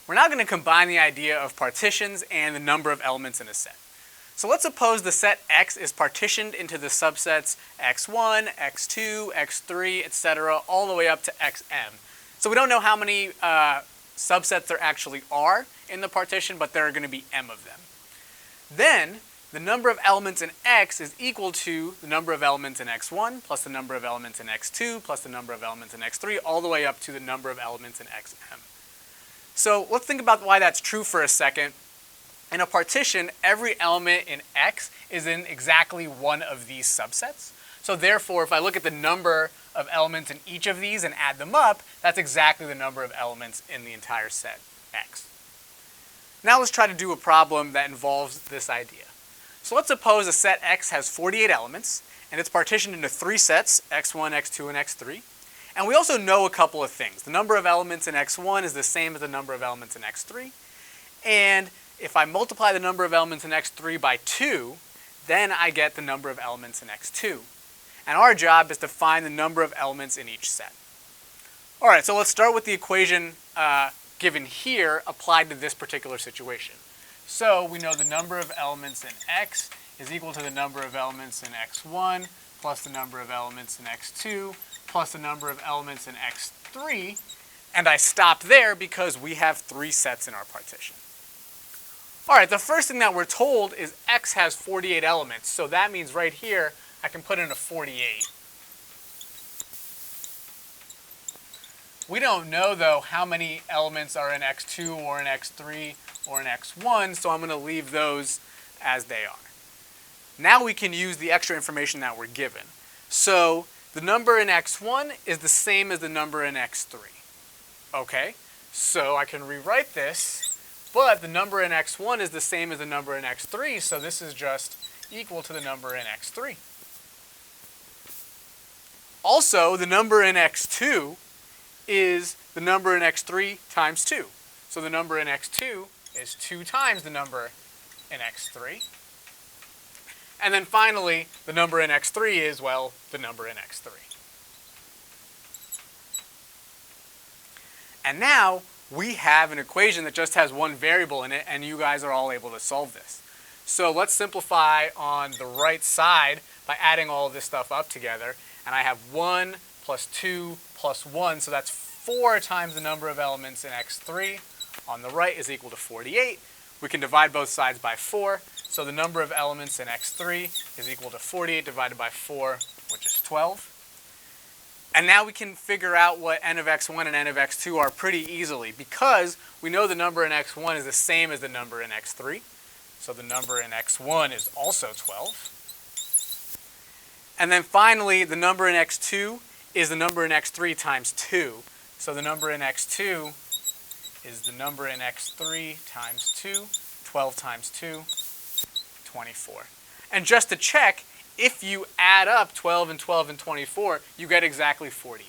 We're now going to combine the idea of partitions and the number of elements in a set. So let's suppose the set X is partitioned into the subsets x1, x2, x3, etc., all the way up to xm. So we don't know how many subsets there actually are in the partition, but there are going to be m of them. Then the number of elements in X is equal to the number of elements in x1 plus the number of elements in x2 plus the number of elements in x3 all the way up to the number of elements in xm. So let's think about why that's true for a second. In a partition, every element in X is in exactly one of these subsets. So therefore, if I look at the number of elements in each of these and add them up, that's exactly the number of elements in the entire set X. Now let's try to do a problem that involves this idea. So let's suppose a set X has 48 elements, and it's partitioned into 3 sets, x1, x2, and x3. And we also know a couple of things. The number of elements in x1 is the same as the number of elements in x3. And if I multiply the number of elements in x3 by 2, then I get the number of elements in x2. And our job is to find the number of elements in each set. All right, so let's start with the equation given here applied to this particular situation. So we know the number of elements in X is equal to the number of elements in x1 plus the number of elements in x2 plus the number of elements in x3. And I stop there because we have 3 sets in our partition. All right, the first thing that we're told is X has 48 elements. So that means right here, I can put in a 48. We don't know, though, how many elements are in x2 or in x3 or in x1, so I'm going to leave those as they are. Now we can use the extra information that we're given. So the number in x1 is the same as the number in x3. Okay, so I can rewrite this, but the number in x1 is the same as the number in x3, so this is just equal to the number in x3. Also, the number in x2 is the number in x3 times 2. So the number in x2 is 2 times the number in x3. And then finally, the number in x3 is, well, the number in x3. And now we have an equation that just has one variable in it, and you guys are all able to solve this. So let's simplify on the right side by adding all of this stuff up together. And I have 1 plus 2 plus 1, so that's 4 times the number of elements in x3. On the right is equal to 48. We can divide both sides by 4. So the number of elements in x3 is equal to 48 divided by 4, which is 12. And now we can figure out what n of x1 and n of x2 are pretty easily because we know the number in x1 is the same as the number in x3. So the number in x1 is also 12. And then finally, the number in x2 is the number in x3 times 2. So the number in x2 is the number in x3 times 2. 12 times 2, 24. And just to check, if you add up 12 and 12 and 24, you get exactly 48.